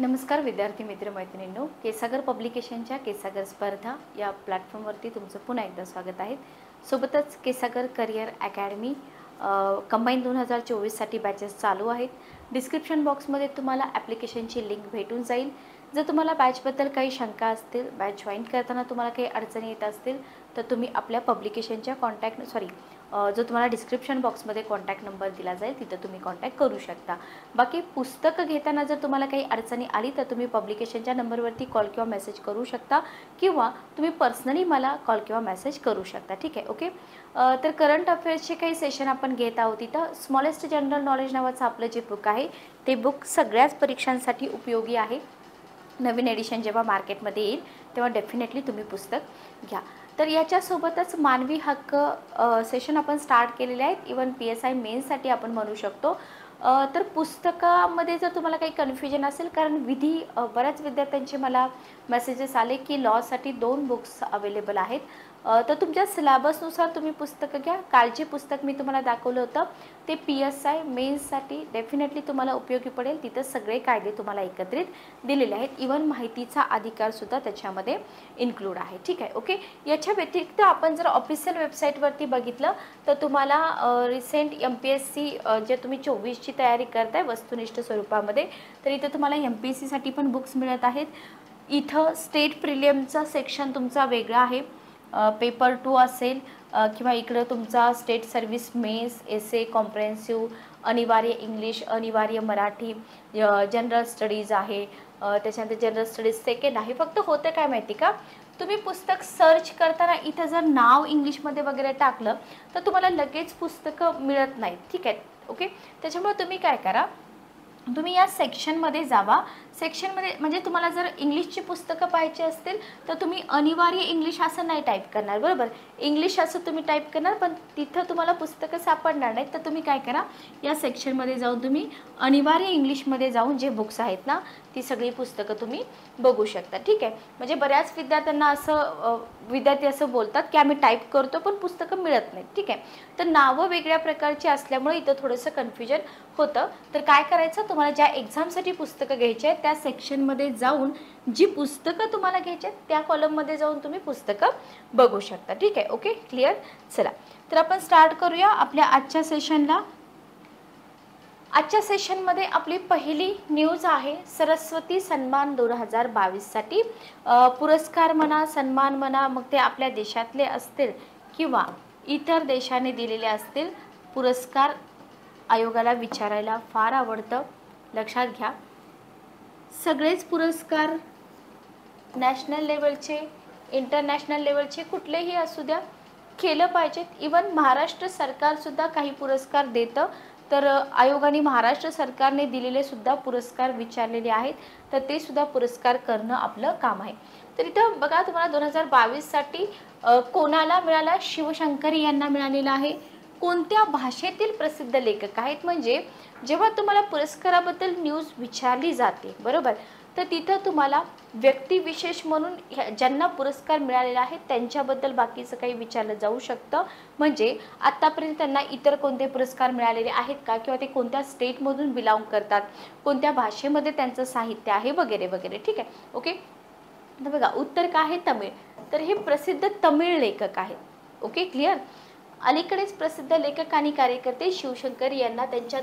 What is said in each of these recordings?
नमस्कार विद्यार्थी मित्र मैत्रिणींनो, केसागर पब्लिकेशनच्या केसागर स्पर्धा या प्लॅटफॉर्मवरती तुमचं पुन्हा एकदा स्वागत आहे। सोबतच केसागर करियर अकॅडमी कंबाईन 2024 साठी बॅचेस चालू आहेत। डिस्क्रिप्शन बॉक्समध्ये तुम्हाला ॲप्लिकेशनची लिंक भेटून जाईल। जर तुम्हाला बॅचबद्दल काही शंका असतील, बॅच जॉईन करताना तुम्हाला काही अडचणी येत असतील तर तुम्ही आपल्या पब्लिकेशनच्या जो तुम्हाला डिस्क्रिप्शन बॉक्समध्ये कॉन्टॅक्ट नंबर दिला जाईल तिथं तुम्ही कॉन्टॅक्ट करू शकता। बाकी पुस्तकं घेताना जर तुम्हाला काही अडचणी आली तर तुम्ही पब्लिकेशनच्या नंबरवरती कॉल किंवा मेसेज करू शकता किंवा तुम्ही पर्सनली मला कॉल किंवा मेसेज करू शकता। ठीक आहे, ओके। तर करंट अफेअर्सचे काही सेशन आपण घेत आहोत। इथं स्मॉलेस्ट जनरल नॉलेज नावाचं आपलं जे बुक आहे ते बुक सगळ्याच परीक्षांसाठी उपयोगी आहे। नवीन एडिशन जेव्हा मार्केटमध्ये येईल तेव्हा डेफिनेटली तुम्ही पुस्तक घ्या। तर याच्यासोबतच मानवी हक्क सेशन आपण स्टार्ट केलेले आहेत। इवन PSI मेन्ससाठी आपण म्हणू शकतो। तर पुस्तकामध्ये जर तुम्हाला काही कन्फ्युजन असेल, कारण बऱ्याच विद्यार्थ्यांचे मला मेसेजेस आले की लॉसाठी 2 बुक्स अवेलेबल आहेत, तर तुमच्या सिलेबसनुसार तुम्ही पुस्तकं घ्या। काल जे पुस्तक मी तुम्हाला दाखवलं होतं ते PSI मेन्ससाठी डेफिनेटली तुम्हाला उपयोगी पडेल। तिथं सगळे कायदे तुम्हाला एकत्रित दिलेले आहेत। इवन माहितीचा अधिकारसुद्धा त्याच्यामध्ये इन्क्लूड आहे। ठीक आहे, ओके। याच्या व्यतिरिक्त आपण जर ऑफिशियल वेबसाईटवरती बघितलं तर तुम्हाला रिसेंट MPSC जे तुम्ही 24ची तयारी करताय वस्तुनिष्ठ स्वरूपामध्ये, तर इथं तुम्हाला MPSCसाठी पण बुक्स मिळत आहेत। इथं स्टेट प्रिलियमचा सेक्शन तुमचा वेगळा आहे, पेपर 2 असेल किंवा इकडं तुमचा स्टेट सर्व्हिस मेन्स, एसे, कॉम्प्रेहेन्सिव्ह, अनिवार्य इंग्लिश, अनिवार्य मराठी, जनरल स्टडीज आहे, त्याच्यानंतर जनरल स्टडीज सेकंड आहे। फक्त होतं काय माहिती का, तुम्ही पुस्तक सर्च करताना इथं जर नाव इंग्लिशमध्ये वगैरे टाकलं तर तुम्हाला लगेच पुस्तकं मिळत नाहीत। ठीक आहे, ओके। त्याच्यामुळे तुम्ही काय करा, तुम्ही या सेक्शनमध्ये जावा। सेक्शनमध्ये म्हणजे तुम्हाला जर इंग्लिशची पुस्तकं पाहिजे असतील तर तुम्ही अनिवार्य इंग्लिश असं नाही टाईप करणार, बरोबर। इंग्लिश असं तुम्ही टाईप करणार, पण तिथं तुम्हाला पुस्तकं सापडणार नाहीत। तर तुम्ही काय करा, या सेक्शनमध्ये जाऊन तुम्ही अनिवार्य इंग्लिशमध्ये जाऊन जे बुक्स आहेत ना ती सगळी पुस्तकं तुम्ही बघू शकता। ठीक आहे, म्हणजे बऱ्याच विद्यार्थ्यांना विद्यार्थी असं बोलतात की आम्ही टाईप करतो पण पुस्तकं मिळत नाहीत। ठीक आहे, तर नावं वेगळ्या प्रकारची असल्यामुळे इथं थोडंसं कन्फ्युजन होतं। तर काय करायचं, तुम्हाला ज्या एक्झामसाठी पुस्तकं घ्यायची आहेत त्या सेक्शनमध्ये जाऊन जी पुस्तकं तुम्हाला घ्यायची आहेत त्या कॉलममध्ये जाऊन तुम्ही पुस्तकं बघू शकता। ठीक आहे, ओके, क्लिअर। चला तर आपण स्टार्ट करूया आपल्या आजच्या सेशनला। आजच्या सेशनमध्ये आपली पहिली न्यूज आहे सरस्वती सन्मान 2022 साठी। पुरस्कार म्हणा, सन्मान म्हणा, मग ते आपल्या देशातले असतील किंवा इतर देशाने दिलेले असतील, पुरस्कार आयोगाला विचारायला फार आवडतं। लक्षात घ्या, सगळेच पुरस्कार नॅशनल लेवलचे, इंटरनॅशनल लेवलचे कुठलेही असू द्या केलं पाहिजेत। इवन महाराष्ट्र सरकारसुद्धा काही पुरस्कार देतं, तर आयोगाने महाराष्ट्र सरकारने दिलेले सुद्धा पुरस्कार विचारलेले आहेत, तर ते सुद्धा पुरस्कार करणं आपलं काम आहे। तर इथं बघा, तुम्हाला 2022 साठी कोणाला मिळाला, शिवशंकरी यांना मिळालेला आहे। कोणत्या भाषेतील प्रसिद्ध लेखक आहेत, म्हणजे जेव्हा तुम्हाला पुरस्काराबद्दल न्यूज विचारली जाते, बरोबर, तर तिथं तुम्हाला व्यक्तिविशेष म्हणून ज्यांना पुरस्कार मिळालेला आहे त्यांच्याबद्दल बाकीचं काही विचारलं जाऊ शकतं। म्हणजे आत्तापर्यंत त्यांना इतर कोणते पुरस्कार मिळालेले आहेत का, किंवा ते कोणत्या स्टेटमधून बिलॉंग करतात, कोणत्या भाषेमध्ये त्यांचं साहित्य आहे, वगैरे वगैरे। ठीक आहे, ओके। तर बघा, उत्तर काय आहे, तमिळ। तर हे प्रसिद्ध तमिळ लेखक आहेत। Okay, clear. अलीकडेच प्रसिद्ध लेखक आणि कार्यकर्ते शिवशंकरी यांना त्यांच्या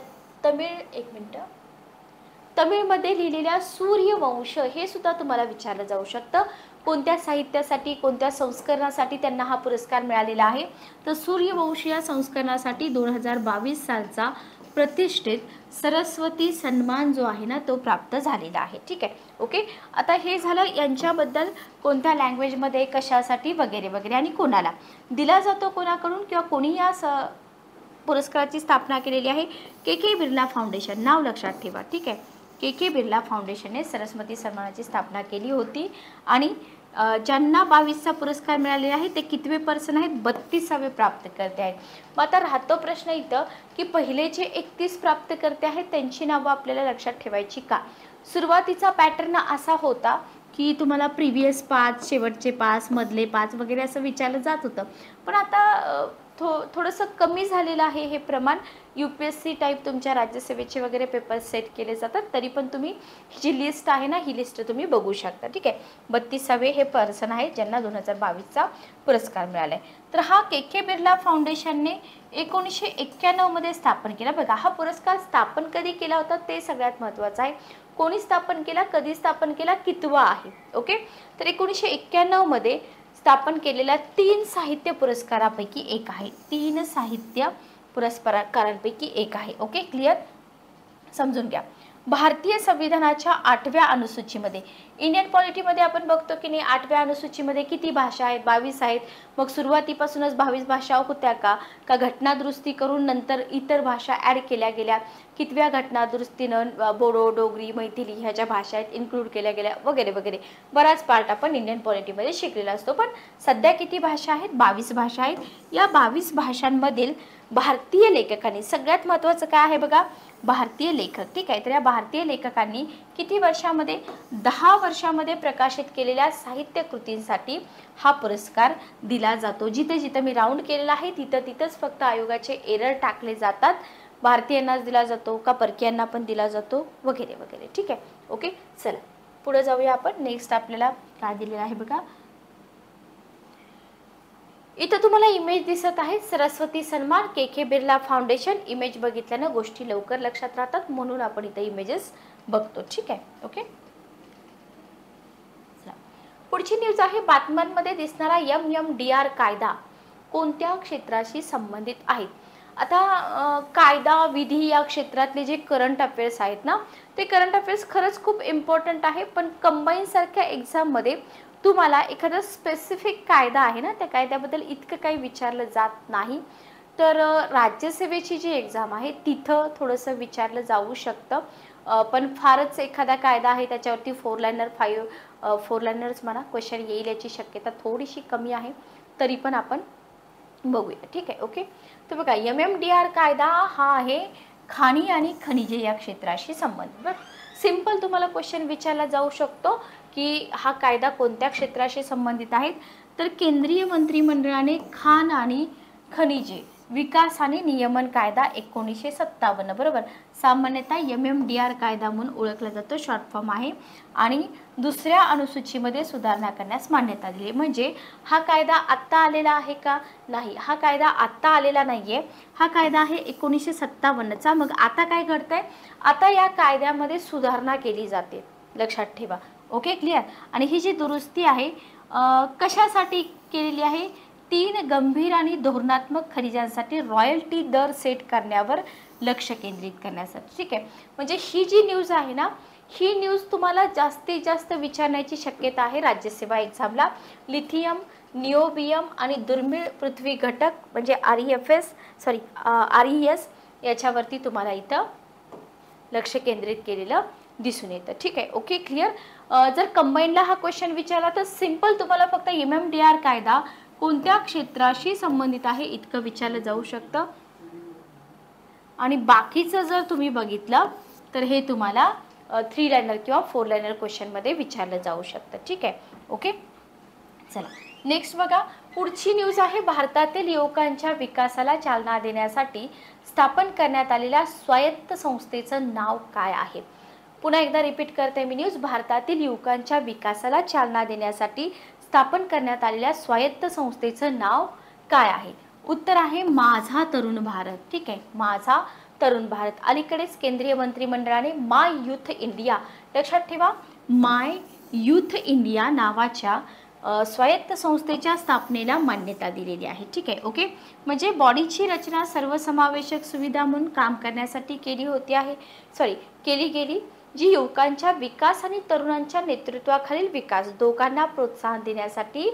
तमिळमध्ये लिहिलेल्या सूर्यवंश हे सुद्धा तुम्हाला विचारलं जाऊ शकतं। कोणत्या साहित्यासाठी, कोणत्या संस्करणासाठी त्यांना हा पुरस्कार मिळालेला आहे, तर सूर्यवंश या संस्करणासाठी 2022 सालचा प्रतिष्ठित सरस्वती सन्मान जो आहे ना तो प्राप्त झालेला आहे। ठीक आहे, ओके। आता हे झालं यांच्याबद्दल, कोणत्या लँग्वेजमध्ये, कशासाठी, वगैरे वगैरे, आणि कोणाला दिला जातो, कोणाकडून, किंवा कोणी या पुरस्काराची स्थापना केलेली आहे। KK बिर्ला फाउंडेशन, नाव लक्षात ठेवा। ठीक आहे, KK बिर्ला फाउंडेशनने सरस्वती सन्मानाची स्थापना केली होती। आणि ज्यांना 22चा पुरस्कार मिळालेला आहे ते कितवे पर्सन आहेत, 32वे प्राप्तकर्ते आहेत। मग आता राहतो प्रश्न इथं की पहिले जे 31 प्राप्तकर्ते आहेत त्यांची नावं आपल्याला लक्षात ठेवायची का। सुरुवातीचा पॅटर्न असा होता की तुम्हाला प्रिव्हियस 5, शेवटचे 5, मधले 5 वगैरे असं विचारलं जात होतं, पण आता थोडंसं कमी झालेलं आहे हे प्रमाण. UPSC टाईप तुमच्या राज्यसेवेचे वगैरे पेपर सेट केले जातात, तरी पण तुम्ही ही जी लिस्ट आहे ना, ही लिस्ट तुम्ही बघू शकता. ठीक आहे, 32वे हे पर्सन आहेत ज्यांना 2022चा पुरस्कार मिळाला आहे. तर हा KK बिर्ला फाउंडेशनने 1991 मध्ये स्थापन केला. बघा, हा पुरस्कार स्थापन कधी केला होता ते सगळ्यात महत्त्वाचं आहे. कोणी स्थापन केला, कधी स्थापन केला, कितवा आहे. ओके, तर 1991 मध्ये स्थापन केलेल्या 3 साहित्य पुरस्कारापैकी एक आहे. 3 साहित्य पुरस्कारांपैकी एक आहे. ओके, क्लिअर, समजून घ्या. भारतीय संविधानाच्या 8व्या अनुसूचीमध्ये, इंडियन पॉलिटीमध्ये आपण बघतो की नाही, 8व्या अनुसूचीमध्ये किती भाषा आहेत, 22 आहेत. मग सुरुवातीपासूनच 22 भाषा होत्या का घटना दुरुस्ती करून नंतर इतर भाषा ॲड केल्या गेल्या? कितव्या घटना दुरुस्तीनं बोडो, डोगरी, मैथिली ह्या ज्या भाषा आहेत इन्क्लूड केल्या गेल्या वगैरे वगैरे. बराच पार्ट आपण इंडियन पॉलिटीमध्ये शिकलेला असतो. पण सध्या किती भाषा आहेत? 22 भाषा आहेत. या 22 भाषांमधील भारतीय लेखकांनी, सगळ्यात महत्त्वाचं काय आहे बघा, भारतीय लेखक. ठीक आहे, तर या भारतीय लेखकांनी किती वर्षामध्ये? 10 वर्षामध्ये प्रकाशित केलेल्या साहित्य कृतींसाठी हा पुरस्कार दिला जातो. जिथे जिथे मी राऊंड केलेला आहे तिथंच फक्त आयोगाचे एरर टाकले जातात. भारतीयांनाच दिला जातो का परकीयांना पण दिला जातो वगैरे वगैरे. ठीक आहे, ओके, चला पुढे जाऊया आपण. नेक्स्ट आपल्याला काय दिलेलं आहे बघा, इथं तुम्हाला इमेज दिसत आहे, Saraswati Samman KK Birla foundation. Image बघितल्यानं गोष्टी लवकर लक्षात राहतात, म्हणून आपण इथं इमेजेस बघतो. ठीक आहे, ओके. पुढची न्यूज आहे, बातम्यांमध्ये दिसणारा MMDR कायदा कोणत्या क्षेत्राशी संबंधित आहेत? आता कायदा विधी या क्षेत्रातले जे करंट अफेअर्स आहेत ना, ते करंट अफेअर्स खरंच खूप इम्पॉर्टंट आहे. पण कंबाईन सारख्या एक्झाममध्ये तुम्हाला एखादा स्पेसिफिक कायदा आहे ना, त्या कायद्याबद्दल इतकं काही विचारलं जात नाही. तर राज्यसेवेची जी एक्झाम आहे तिथं थोडंसं विचारलं जाऊ शकतं. पण फारच एखादा कायदा आहे त्याच्यावरती 4 लाइनर 4 लाइनर्स म्हणा क्वेश्चन येईल याची शक्यता थोडीशी कमी आहे, तरी पण आपण बघूया. ठीक आहे, ओके. तर बघा, MMDR कायदा हा आहे खाणी आणि खनिजे या क्षेत्राशी संबंधित. सिंपल तुम्हाला क्वेश्चन विचारला जाऊ शकतो की हा कायदा कोणत्या क्षेत्राशी संबंधित आहेत? तर केंद्रीय मंत्रिमंडळाने खाण आणि खनिजे विकास आणि नियमन कायदा 1957, बरोबर, सामान्यतः MMDR कायदा म्हणून ओळखला जातो, शॉर्ट फॉर्म आहे. आणि दुसऱ्या अनुसूचीमध्ये सुधारणा करण्यास मान्यता दिली. म्हणजे हा कायदा आत्ता आलेला आहे का? नाही, हा कायदा आत्ता आलेला नाहीये. हा कायदा आहे 1957चा. मग आता काय घडतंय? आता या कायद्यामध्ये सुधारणा केली जाते, लक्षात ठेवा. Okay, clear. आणि ही जी दुरुस्ती आहे कशासाठी केलेली आहे? 3 गंभीर आणि धोरणात्मक खनिजांसाठी रॉयल्टी दर सेट करण्यावर लक्ष केंद्रित करण्यासाठी. ठीक आहे, म्हणजे ही जी न्यूज आहे ना, ही न्यूज तुम्हाला जास्तीत जास्त विचारण्याची शक्यता आहे राज्यसेवा एक्झामला. लिथियम, निओबियम आणि दुर्मिळ पृथ्वी घटक म्हणजे RES याच्यावरती तुम्हाला इथं लक्ष केंद्रित केलेलं दिसून येतं. ठीक आहे, ओके, क्लिअर. जर कंबाईनला हा क्वेश्चन विचारला तर सिंपल तुम्हाला फक्त MMDR कायदा कोणत्या क्षेत्राशी संबंधित आहे इतकं विचारलं जाऊ शकतं. आणि बाकीचं जर तुम्ही बघितलं तर हे तुम्हाला 3 लाइनर किंवा 4 लाइनर क्वेश्चनमध्ये विचारलं जाऊ शकतं. ठीक आहे, ओके. चला नेक्स्ट बघा, पुढची न्यूज आहे, भारतातील युवकांच्या विकासाला चालना देण्यासाठी स्थापन करण्यात आलेल्या स्वायत्त संस्थेचं नाव काय आहे? पुन्हा एकदा रिपीट करते मी न्यूज, भारतातील युवकांच्या विकासाला चालना देण्यासाठी स्थापन करण्यात आलेल्या स्वायत्त संस्थेचं नाव काय आहे? उत्तर आहे माझा तरुण भारत. ठीक आहे, माझा तरुण भारत. अलीकडेच केंद्रीय मंत्रिमंडळाने माय यूथ इंडिया, लक्षात ठेवा, माय यूथ इंडिया नावाच्या स्वायत्त संस्थेच्या स्थापनेला मान्यता दिलेली आहे. ठीक आहे, ओके. म्हणजे बॉडीची रचना सर्वसमावेशक सुविधा म्हणून काम करण्यासाठी केली गेली, जी युवकांच्या विकास आणि तरुणांच्या नेतृत्वाखालील विकास दोघांना प्रोत्साहन देण्यासाठी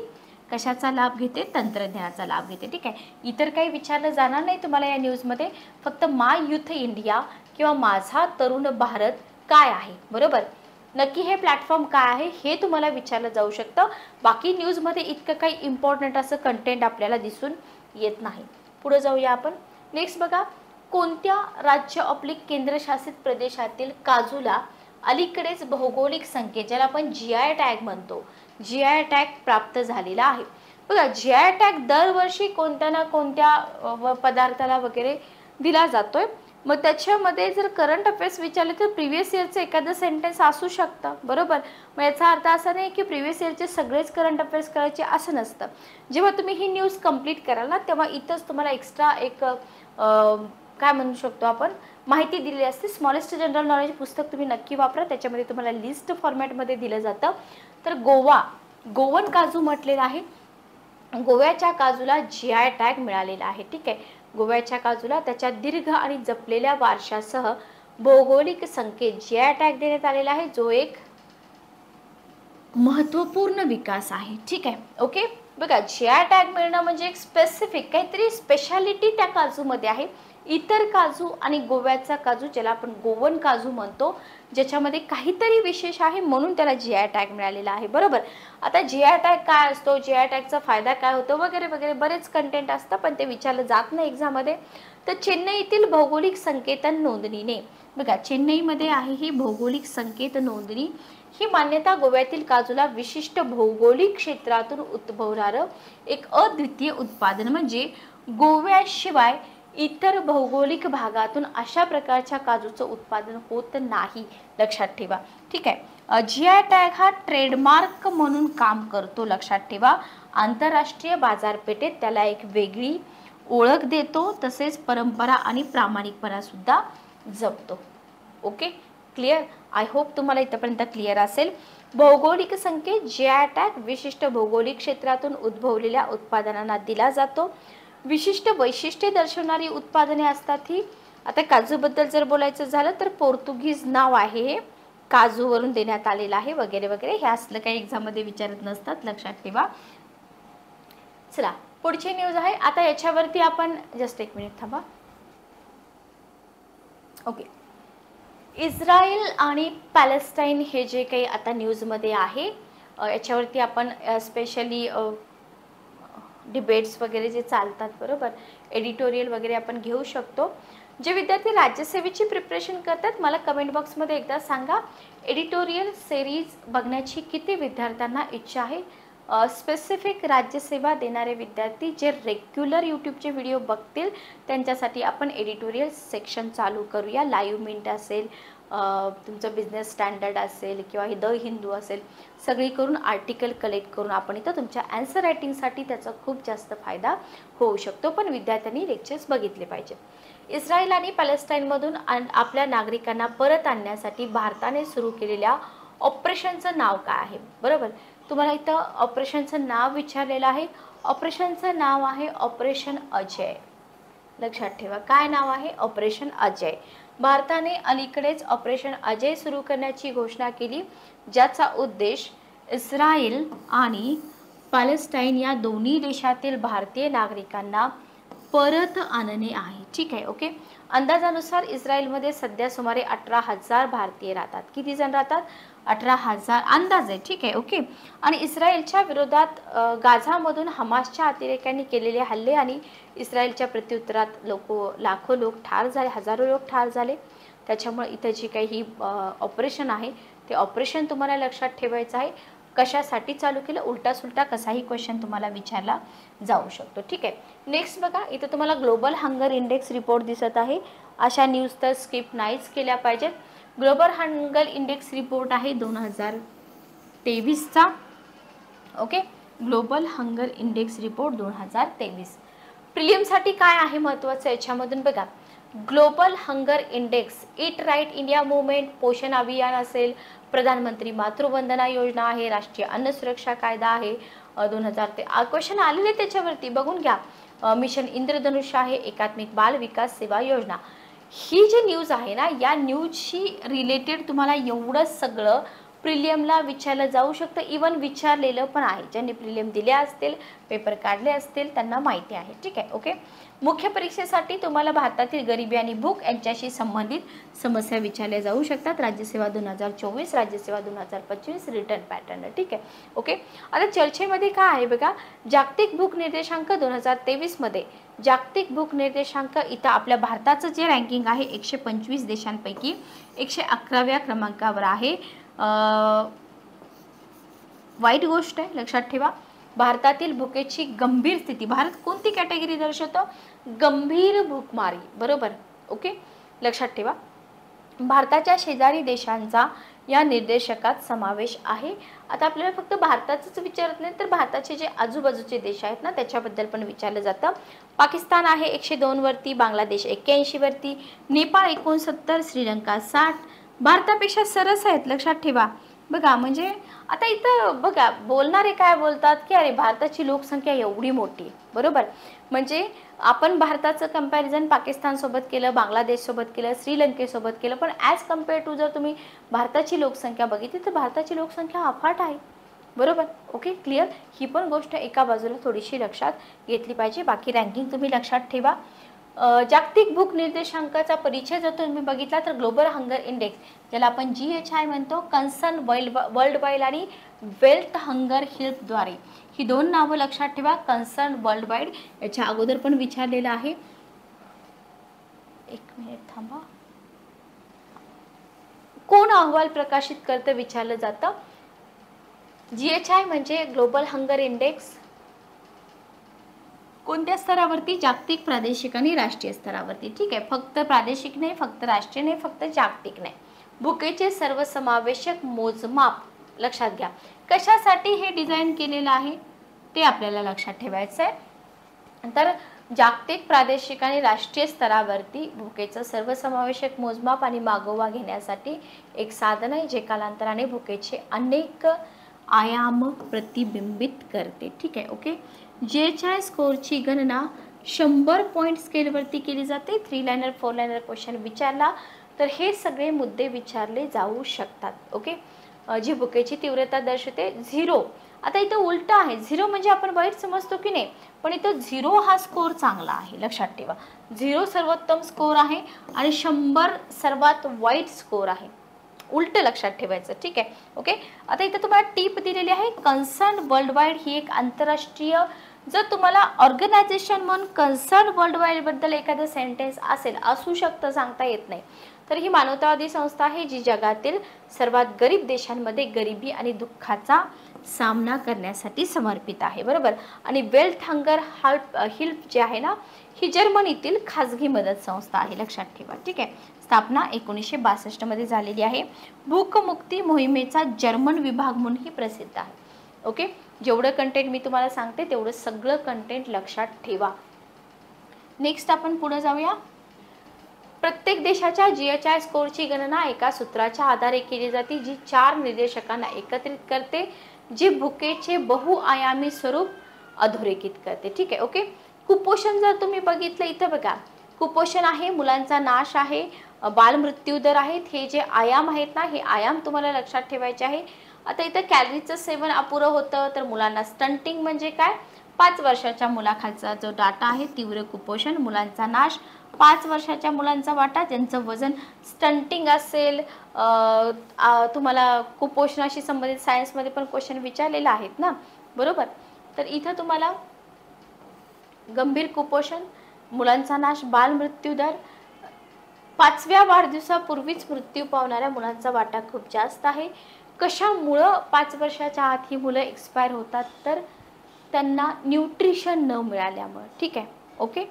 कशाचा लाभ घेते? तंत्रज्ञानाचा लाभ घेते. ठीक आहे, इतर काही विचारलं जाणार नाही तुम्हाला या न्यूजमध्ये, फक्त माय यूथ इंडिया किंवा माझा तरुण भारत काय आहे, बरोबर. नक्की हे प्लॅटफॉर्म काय आहे हे तुम्हाला विचारलं जाऊ शकतं. बाकी न्यूजमध्ये इतकं काही इम्पॉर्टंट असं कंटेंट आपल्याला दिसून येत नाही. पुढे जाऊया आपण. नेक्स्ट बघा, कोणत्या राज्य केंद्रशासित प्रदेशातील काजूला अलीकडेच भौगोलिक संकेत, ज्याला आपण GI टॅग म्हणतो, GI टॅग प्राप्त झालेला आहे? बघा GI टॅग दरवर्षी कोणत्या ना कोणत्या पदार्थाला वगैरे दिला जातोय. मग त्याच्यामध्ये जर करंट अफेअर्स विचारले तर प्रिव्हियस इयरचं एखादं सेंटेन्स असू शकतं, बरोबर. मग याचा अर्थ असा नाही की प्रिव्हियस इयरचे सगळेच करंट अफेअर्स करायचे असं नसतं. जेव्हा तुम्ही ही न्यूज कंप्लीट कराल ना तेव्हा इथंच तुम्हाला एक्स्ट्रा एक काय म्हणू शकतो आपण माहिती दिलेली असते. स्मॉलेस्ट जनरल नॉलेज पुस्तक तुम्ही नक्की वापरा, त्याच्यामध्ये तुम्हाला लिस्ट फॉर्मॅटमध्ये दिलं जातं. तर गोवन काजू म्हटलेलं आहे. गोव्याच्या काजूला GI टॅग मिळालेला आहे. ठीक आहे, गोव्याच्या काजूला त्याच्या दीर्घ आणि जपलेल्या वारशासह भौगोलिक संकेत GI टॅग देण्यात आलेला आहे, जो एक महत्त्वपूर्ण विकास आहे. ठीक आहे, ओके. बघा GI टॅग मिळणं म्हणजे एक स्पेसिफिक काहीतरी स्पेशालिटी त्या काजूमध्ये आहे. इतर काजू आणि गोव्याचा काजू ज्याला आपण गोवन काजू म्हणतो, ज्याच्यामध्ये काहीतरी विशेष आहे म्हणून त्याला GI टॅग मिळालेला आहे, बरोबर. आता GI टॅग काय असतो, GI टॅगचा फायदा काय होतो वगैरे वगैरे बरेच कंटेंट असतं, पण ते विचारलं जात नाही एक्झाममध्ये. तर चेन्नईतील भौगोलिक संकेतन नोंदणीने, बघा चेन्नईमध्ये आहे ही भौगोलिक संकेत नोंदणी. ही मान्यता गोव्यातील काजूला विशिष्ट भौगोलिक क्षेत्रातून उद्भवणारं एक अद्वितीय उत्पादन म्हणजे गोव्याशिवाय इतर भौगोलिक भागातून अशा प्रकारच्या काजूचं उत्पादन होत नाही, लक्षात ठेवा. ठीक आहे, GI टॅग हा ट्रेडमार्क म्हणून काम करतो, लक्षात ठेवा. आंतरराष्ट्रीय बाजारपेठेत त्याला एक वेगळी ओळख देतो, तसेच परंपरा आणि प्रामाणिकपणा सुद्धा जपतो. Okay, clear. आय होप तुम्हाला इथपर्यंत क्लिअर असेल. भौगोलिक संकेत GI टॅग विशिष्ट भौगोलिक क्षेत्रातून उद्भवलेल्या उत्पादनांना दिला जातो. विशिष्ट वैशिष्ट्ये दर्शवणारी उत्पादने असतात ही. आता काजूबद्दल जर बोलायचं झालं तर पोर्तुगीज नाव आहे हे, काजूवरून देण्यात आलेलं आहे वगैरे वगैरे. हे असलं काही एक्झाममध्ये विचारत नसतात, लक्षात ठेवा. चला पुढची न्यूज आहे. आता याच्यावरती आपण जस्ट एक मिनिट थांबा. ओके, इस्रायल आणि पॅलेस्टाईन हे जे काही आता न्यूजमध्ये आहे याच्यावरती आपण स्पेशली डिबेट्स वगैरे जे चालतात, बरोबर, एडिटोरियल वगैरे आपण घेऊ शकतो. जे विद्यार्थी राज्यसेवेची प्रिपरेशन करतात मला कमेंट बॉक्समध्ये एकदा सांगा, एडिटोरियल सिरीज बघण्याची किती विद्यार्थ्यांना इच्छा आहे. स्पेसिफिक राज्यसेवा देणारे विद्यार्थी जे रेग्युलर यूट्यूबचे व्हिडिओ बघतील त्यांच्यासाठी आपण एडिटोरियल सेक्शन चालू करूया. लाईव्ह मिंट असेल, तुमचं बिझनेस स्टँडर्ड असेल किंवा द हिंदू असेल, सगळी करून आर्टिकल कलेक्ट करून आपण इथं तुमच्या ॲन्सर रायटिंगसाठी त्याचा खूप जास्त फायदा होऊ शकतो. पण विद्यार्थ्यांनी लेक्चर्स बघितले पाहिजे. इस्रायल आणि पॅलेस्टाईनमधून आपल्या नागरिकांना परत आणण्यासाठी भारताने सुरू केलेल्या ऑपरेशनचं नाव काय आहे, बरोबर. तुम्हाला इथं ऑपरेशनचं नाव विचारलेलं आहे. ऑपरेशनचं नाव आहे ऑपरेशन अजय, लक्षात ठेवा. काय नाव आहे? ऑपरेशन अजय. भारताने अलीकडेच ऑपरेशन अजय सुरू करण्याची घोषणा केली, ज्याचा उद्देश इस्रायल आणि पॅलेस्टाईन या दोन्ही देशातील भारतीय नागरिकांना परत आणणे आहे. ठीक आहे, ओके. अंदाजानुसार इस्रायलमध्ये सध्या सुमारे 18,000 भारतीय राहतात. किती जण राहतात? 18,000 अंदाज आहे. ठीक आहे, ओके. आणि इस्रायलच्या विरोधात गाझामधून हमासच्या अतिरेक्यांनी केलेले हल्ले आणि इस्रायलच्या प्रत्युत्तरात लाखो लोक ठार झाले, हजारो लोक ठार झाले. त्याच्यामुळे इथं जी काही ऑपरेशन आहे ते ऑपरेशन तुम्हाला लक्षात ठेवायचं आहे. कशासाठी चालू केलं, उलटा सुलटा कसाही क्वेश्चन तुम्हाला विचारला जाऊ शकतो. ठीक आहे, नेक्स्ट बघा, इथं तुम्हाला ग्लोबल हंगर इंडेक्स रिपोर्ट दिसत आहे. अशा न्यूज तर स्किप नाहीच केल्या पाहिजेत. ग्लोबल हंगर इंडेक्स रिपोर्ट आहे 2023चा. Okay, global hunger index report 2023. प्रिलियमसाठी काय आहे महत्त्वाचं याच्यामधून बघा. Global hunger index, eat right India movement, Poshan Abhiyan असेल, प्रधानमंत्री मातृवंदना योजना आहे, राष्ट्रीय अन्न सुरक्षा कायदा आहे 2000 ते क्वेश्चन आलेले त्याच्यावरती बघून घ्या. मिशन इंद्रधनुष्य आहे, एकात्मिक बाल विकास सेवा योजना. ही जी न्यूज आहे ना, या न्यूजशी रिलेटेड तुम्हाला एवढं सगळं प्रिलियमला विचारलं जाऊ शकतं. इवन विचारलेलं पण आहे. ज्यांनी प्रिलियम दिले असतील, पेपर काढले असतील, त्यांना माहिती आहे. ठीक आहे, ओके. मुख्य परीक्षेसाठी तुम्हाला भारतातील गरिबी आणि भूक यांच्याशी संबंधित समस्या विचारल्या जाऊ शकतात. राज्यसेवा 2024, राज्यसेवा 2025, रिटर्न पॅटर्न. ठीक आहे, ओके. आता चर्चेमध्ये काय आहे बघा, जागतिक भूक निर्देशांक 2023 मध्ये जागतिक भूक निर्देशांक इथं आपल्या भारताचं जे रँकिंग आहे 125 देशांपैकी 111व्या क्रमांकावर आहे. वाईट गोष्ट आहे, लक्षात ठेवा. भारतातील भुकेची गंभीर स्थिती, भारत कोणती कॅटेगरी दर्शवतो? गंभीर भूकमारी, बरोबर. ओके, लक्षात ठेवा. भारताच्या शेजारी देशांचा या निर्देशकात समावेश आहे. आता आपल्याला फक्त भारताचंच विचारत नाही तर भारताचे जे आजूबाजूचे देश आहेत ना त्याच्याबद्दल पण विचारलं जातं. पाकिस्तान आहे 102 वरती, बांगलादेश 81 वरती, नेपाळ 69, श्रीलंका 60. भारतापेक्षा सरस आहेत, लक्षात ठेवा. बघा म्हणजे आता इथं बघा बोलणारे काय बोलतात की अरे भारताची लोकसंख्या एवढी मोठी, बरोबर. म्हणजे आपण भारताचं कंपॅरिझन पाकिस्तानसोबत केलं, बांगलादेशसोबत केलं, श्रीलंकेसोबत केलं, पण ॲज कम्पेअर टू जर तुम्ही भारताची लोकसंख्या बघितली तर भारताची लोकसंख्या अफाट आहे, बरोबर. Okay, clear. ही पण गोष्ट एका बाजूला थोडीशी लक्षात घेतली पाहिजे. बाकी रँकिंग तुम्ही लक्षात ठेवा. जागतिक भूक निर्देशांकाचा परिचय जर तुम्ही बघितला तर ग्लोबल हंगर इंडेक्स, ज्याला आपण GHI म्हणतो, कन्सर्न वर्ल्ड वाईड आणि वेल्थ हंगर हेल्पद्वारे, ही दोन नावं लक्षात ठेवा. कन्सर्न वर्ल्ड वाईड याच्या अगोदर पण विचारलेलं आहे. एक मिनिट थांबा. कोण अहवाल प्रकाशित करतं विचारलं जातं. GHI म्हणजे ग्लोबल हंगर इंडेक्स कोणत्या स्तरावरती? जागतिक, प्रादेशिक आणि राष्ट्रीय स्तरावरती. ठीक आहे, फक्त प्रादेशिक नाही, फक्त राष्ट्रीय नाही, फक्त जागतिक नाही. भुकेचे सर्वसमावेशक मोजमाप लक्षात घ्या. कशासाठी हे डिझाईन केलेलं आहे ते आपल्याला लक्षात ठेवायचं आहे. तर जागतिक, प्रादेशिक आणि राष्ट्रीय स्तरावरती भुकेचं सर्वसमावेशक मोजमाप आणि मागोवा घेण्यासाठी एक साधन आहे जे कालांतराने भुकेचे अनेक आयाम प्रतिबिंबित करते. ठीक आहे, ओके. GHI स्कोरची गणना 100 पॉईंट स्केलवरती केली जाते. 3 लाइनर 4 लाइनर क्वेश्चन विचारला तर हे सगळे मुद्दे विचारले जाऊ शकतात. ओके, जी भुकेची तीव्रता दर्शवते 0. आता इथं उलट आहे, 0 म्हणजे आपण वाईट समजतो की नाही, पण इथं 0 हा स्कोर चांगला आहे, लक्षात ठेवा. 0 सर्वोत्तम स्कोर आहे आणि 100 सर्वात वाईट स्कोर आहे, उलट लक्षात ठेवायचं. ठीक आहे, ओके. आता इथं तुम्हाला टिप दिलेली आहे. कन्सर्न वर्ल्ड वाईड ही एक आंतरराष्ट्रीय, जर तुम्हाला ऑर्गनायझेशन म्हणून कन्सर्न वर्ल्ड वाईड बद्दल एखादं सेंटेन्स असेल, असू शकतं, सांगता येत नाही, तर ही मानवतावादी संस्था आहे जी जगातील सर्वात गरीब देशांमध्ये गरिबी आणि दुःखाचा सामना करण्यासाठी समर्पित आहे, बरोबर. आणि वेल्थ हंगर हेल्प जे आहे ना, ही जर्मनीतील खाजगी मदत संस्था आहे, लक्षात ठेवा. ठीक आहे, स्थापना 1962 मध्ये झालेली आहे. भूकमुक्ती मोहिमेचा जर्मन विभाग म्हणूनही प्रसिद्ध आहे. ओके, जेवढं कंटेंट मी तुम्हाला सांगते तेवढं सगळं कंटेंट लक्षात ठेवा. नेक्स्ट आपण पुढे जाऊया. प्रत्येक देशाच्या GHI स्कोरची गणना एका सूत्राच्या आधारे केली जाते जी 4 निर्देशकांना एकत्रित करते, जे भुकेचे बहुआयामी स्वरूप अधोरेखित करते. ठीक आहे, ओके. कुपोषण जर तुम्ही बघितलं, इथं बघा कुपोषण आहे, मुलांचा नाश आहे, बालमृत्यू दर आहेत, हे जे आयाम आहेत ना, हे आयाम तुम्हाला लक्षात ठेवायचे आहे. आता इथं कॅलरीचं सेवन अपुरं होतं तर मुलांना स्टंटिंग म्हणजे काय, 5 वर्षाच्या मुलाखालचा जो डाटा आहे, तीव्र कुपोषण, मुलांचा नाश, 5 वर्षाच्या मुलांचा वाटा ज्यांचं वजन स्टंटिंग असेल. तुम्हाला कुपोषणाशी संबंधित सायन्समध्ये पण क्वेश्चन विचारलेले आहेत ना, बरोबर. तर इथं तुम्हाला गंभीर कुपोषण, मुलांचा नाश, बालमृत्यू दर, 5व्या वाढदिवसापूर्वीच मृत्यू पावणाऱ्या मुलांचा वाटा खूप जास्त आहे. कशामुळं 5 वर्षाच्या आत ही मुलं एक्सपायर होतात, तर त्यांना न्यूट्रिशन न मिळाल्यामुळे. ठीक आहे, ओके.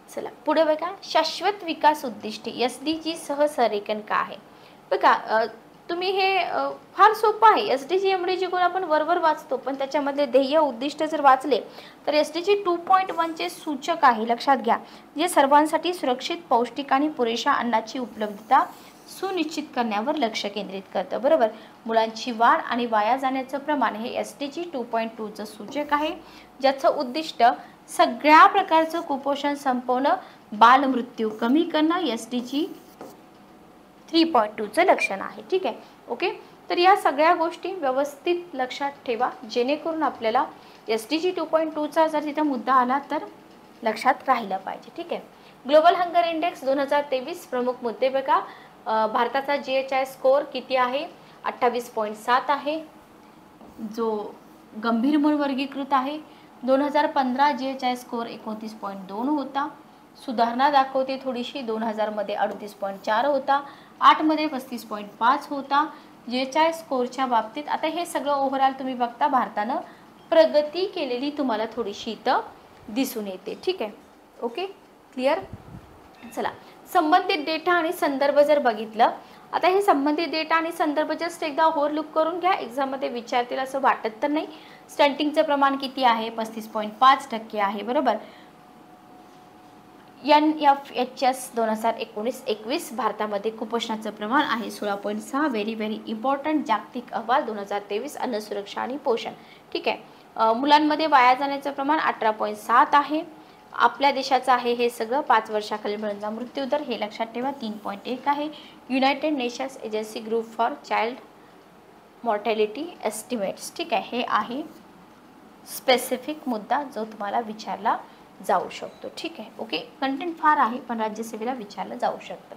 चला पुढे बघा. शाश्वत विकास उद्दिष्टे SDG सह संरेखन का आहे. बघा तुम्ही हे फार सोपं आहे. SDG MDG गुण आपण वरवर वाचतो, पण त्याच्यामधले ध्येय उद्दिष्ट जर वाचले तर SDG 2.1 चे सूचक आहे, लक्षात घ्या, जे सर्वांसाठी सुरक्षित, पौष्टिक आणि पुरेशा अन्नाची उपलब्धता सुनिश्चित करण्यावर लक्ष केंद्रित करतं, बरोबर. मुलांची वाढ आणि वाया जाण्याचं प्रमाण हे SDG 2.2 चं सूचक आहे, ज्याचं उद्दिष्ट सगळ्या प्रकारचं कुपोषण संपवणं, बालमृत्यू कमी करणं SDG 3.2 चं लक्षण आहे. ठीक आहे, ओके. तर या सगळ्या गोष्टी व्यवस्थित लक्षात ठेवा, जेणेकरून आपल्याला SDG 2.2 चा जर तिथं मुद्दा आला तर लक्षात राहिला पाहिजे. ठीक आहे. ग्लोबल हंगर इंडेक्स 2023 प्रमुख मुद्दे बघा. भारताचा GHI स्कोर किती आहे, 28.7 आहे, जो गंभीर म्हणून वर्गीकृत आहे. 2015 GHI स्कोर 29.2 होता. सुधारणा दाखवते थोडीशी, 2000 मध्ये 38.4 होता, 8 मध्ये 35.5 होता. GHI स्कोरच्या बाबतीत आता हे सगळं ओव्हरऑल तुम्ही बघता भारतानं प्रगती केलेली तुम्हाला थोडीशी इथं दिसून येते. ठीक आहे, ओके क्लिअर. चला, संबंधित डेटा आणि संदर्भ जर बघितलं, आता हे संबंधित डेटा आणि संदर्भ जस्ट एकदा ओव्हरलुक करून घ्या. एक्झाममध्ये विचारतील असं वाटत तर नाही. स्टंटिंगचं प्रमाण किती आहे? 35.5% आहे, बरोबर. NFHS 2019-21 भारतामध्ये कुपोषणाचं प्रमाण आहे 16.6. Very important. जागतिक अहवाल 2023 अन्न सुरक्षा आणि पोषण. ठीक आहे. मुलांमध्ये वाया जाण्याचं प्रमाण 18.7 आहे. आपल्या देशाचं आहे हे सगळं. 5 वर्षाखालील मुलांचा मृत्यूदर हे लक्षात ठेवा 3.1 आहे. United nations agency group for child mortality estimates. ठीक आहे, हे आहे स्पेसिफिक मुद्दा जो तुम्हाला विचारला जाऊ शकतो. ठीक आहे, ओके. कंटेंट फार आहे पण राज्यसेवेला विचारलं जाऊ शकतं.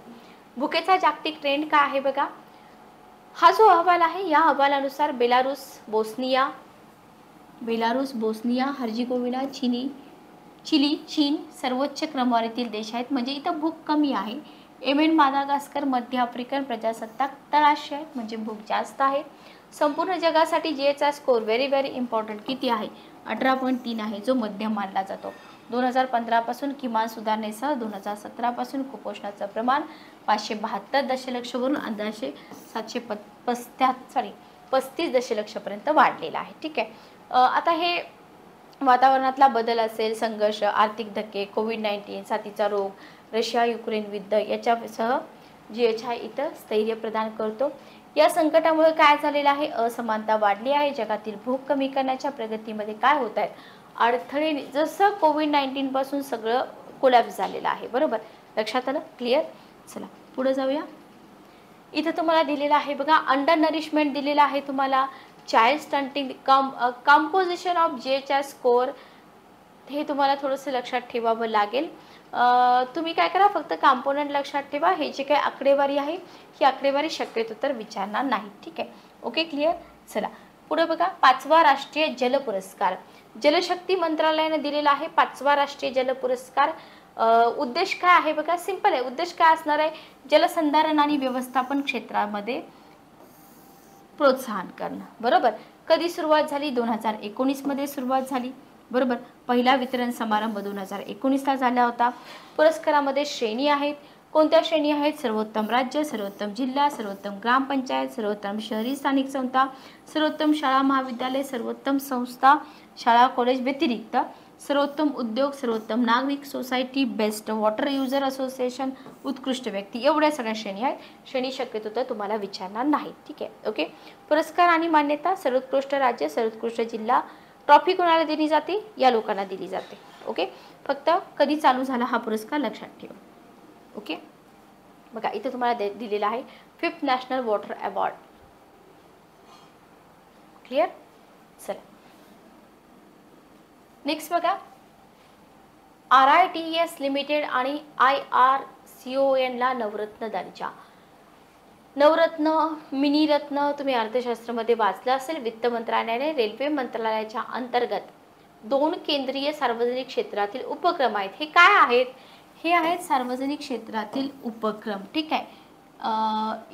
भुकेचा जागतिक ट्रेंड काय आहे बघा. हा जो अहवाल आहे या अहवालानुसार बेलारूस, बोस्निया, हर्जिगोविना, चिली, चीन सर्वोच्च क्रमवारीतील देश आहेत. म्हणजे इथं भूक कमी आहे. येमेन, मादागास्कर, मध्य आफ्रिकन प्रजासत्ताक तळाशी आहेत, म्हणजे भूक जास्त आहे. संपूर्ण जगासाठी जीएचआय स्कोर व्हेरी इम्पॉर्टंट किती आहे? 18.3 आहे, जो मध्यम मानला जातो. 2015 पासून किमान सुधारणेसह 2017 पासून कुपोषणाचं प्रमाण 572 दशलक्षवरून अंदाजे 35 दशलक्षपर्यंत वाढलेलं आहे. ठीक आहे. आता हे वातावरणातला बदल असेल, संघर्ष, आर्थिक धक्के, कोविड-19, साथीचा रोग, रशिया युक्रेन युद्ध याच्यासह जीएचआय इथं स्थैर्य प्रदान करतो. या संकटामुळे काय झालेलं आहे? असमानता वाढली आहे. जगातील भूक कमी करण्याच्या प्रगतीमध्ये काय होत आहेत? अडथळे. जसं कोविड-19 पासून सगळं कोलॅप्स झालेलं आहे, बरोबर. लक्षात आलं? क्लिअर. चला पुढे जाऊया. इथं तुम्हाला दिलेलं आहे बघा, अंडर नरिशमेंट दिलेलं आहे तुम्हाला, child stunting, composition of GHI score, हे तुम्हाला थोडंसं लक्षात ठेवावं लागेल. तुम्ही काय करा, फक्त कॉम्पोनंट लक्षात ठेवा. हे जे काही आकडेवारी आहे ही आकडेवारी शक्यतो तर विचारणार नाही. ठीक आहे, ओके क्लिअर. चला पुढे बघा, 5वा राष्ट्रीय जल पुरस्कार जलशक्ती मंत्रालयाने दिलेला आहे. 5वा राष्ट्रीय जल पुरस्कार. उद्देश काय आहे बघा, सिंपल आहे. उद्देश काय असणार आहे? जलसंधारण आणि व्यवस्थापन क्षेत्रामध्ये प्रोत्साहन करणं, बरोबर. कधी सुरुवात झाली? 2019 मध्ये सुरुवात झाली, बरोबर. पहिला वितरण समारंभ 2019ला झाला होता. पुरस्कारामध्ये श्रेणी आहेत. कोणत्या श्रेणी आहेत? सर्वोत्तम राज्य, सर्वोत्तम जिल्हा, सर्वोत्तम ग्रामपंचायत, सर्वोत्तम शहरी स्थानिक संस्था, सर्वोत्तम शाळा महाविद्यालय, सर्वोत्तम संस्था शाळा कॉलेज व्यतिरिक्त, सर्वोत्तम उद्योग, सर्वोत्तम नागरिक society, best water user association, उत्कृष्ट व्यक्ती, एवढ्या सगळ्या श्रेणी आहेत. श्रेणी शक्यतो तर तुम्हाला विचारणार नाही. ठीक आहे, ओके. पुरस्कार आणि मान्यता, सर्वोत्कृष्ट राज्य, सर्वोत्कृष्ट जिल्हा. ट्रॉफी कोणाला दिली जाते? या लोकांना दिली जाते. ओके. फक्त कधी चालू झाला हा पुरस्कार लक्षात ठेवा. ओके. बघा इथे तुम्हाला दिलेला आहे 5th national water award. Clear. चला नेक्स्ट बघा, RITES लिमिटेड आणि IRCON ला नवरत्न दर्जा. नवरत्न, मिनी रत्न तुम्ही अर्थशास्त्रामध्ये वाचलं असेल. वित्त मंत्रालयाने रेल्वे मंत्रालयाच्या अंतर्गत 2 केंद्रीय सार्वजनिक क्षेत्रातील उपक्रम आहेत. हे काय आहेत? हे आहेत सार्वजनिक क्षेत्रातील उपक्रम. ठीक आहे.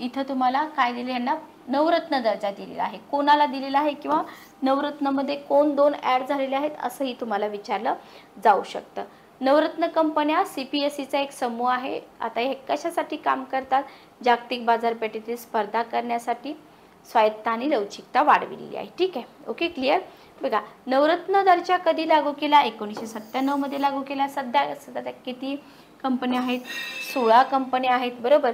इथं तुम्हाला काय दिले? यांना नवरत्न दर्जा दिलेला आहे. कोणाला दिलेला आहे किंवा नवरत्नमध्ये कोण 2 ॲड झालेले आहेत असंही तुम्हाला विचारलं जाऊ शकतं. नवरत्न कंपन्या CPSEचा एक समूह आहे. आता हे कशासाठी काम करतात? जागतिक बाजारपेठेतील स्पर्धा करण्यासाठी स्वायत्ता आणि लवचिकता वाढविलेली आहे. ठीक आहे, ओके क्लिअर. बघा नवरत्न दर्जा कधी लागू केला? 1997 मध्ये लागू केला. सध्या किती कंपन्या आहेत? 16 कंपन्या आहेत, बरोबर.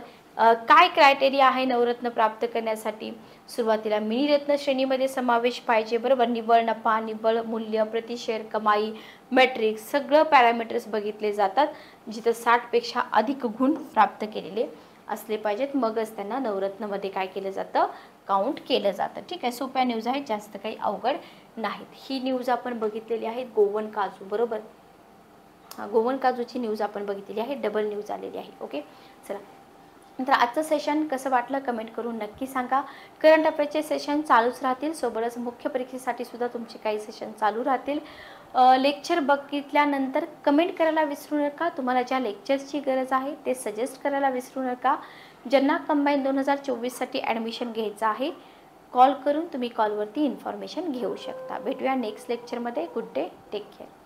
काय क्रायटेरिया आहे नवरत्न प्राप्त करण्यासाठी? सुरुवातीला मिनी रत्न श्रेणीमध्ये समावेश पाहिजे, बरोबर. निव्वळ नफा, निव्वळ मूल्य, प्रति शेअर कमाई, मॅट्रिक्स सगळं पॅरामीटर्स बघितले जातात. जिथं 60 पेक्षा अधिक गुण प्राप्त केलेले असले पाहिजेत, मगच त्यांना नवरत्नमध्ये काय केलं जातं? काउंट केलं जातं. ठीक आहे, सोप्या न्यूज आहेत, जास्त काही अवघड नाहीत. ही न्यूज आपण बघितलेली आहे गोवन काजू, बरोबर. गोवन काजूची न्यूज आपण बघितलेली आहे, डबल न्यूज आलेली आहे. ओके चला, नंतर आजचं सेशन कसं वाटलं कमेंट करून नक्की सांगा. करंट अफेअर्सचे सेशन चालूच राहतील, सोबतच मुख्य परीक्षेसाठी सुद्धा तुमचे काही सेशन चालू राहतील. लेक्चर बघितल्यानंतर कमेंट करायला विसरू नका. तुम्हाला ज्या लेक्चर्सची गरज आहे ते सजेस्ट करायला विसरू नका. ज्यांना कंबाईन 2024 साठी ॲडमिशन घ्यायचं आहे कॉल करून तुम्ही कॉलवरती इन्फॉर्मेशन घेऊ शकता. भेटूया नेक्स्ट लेक्चरमध्ये. Good day, take care.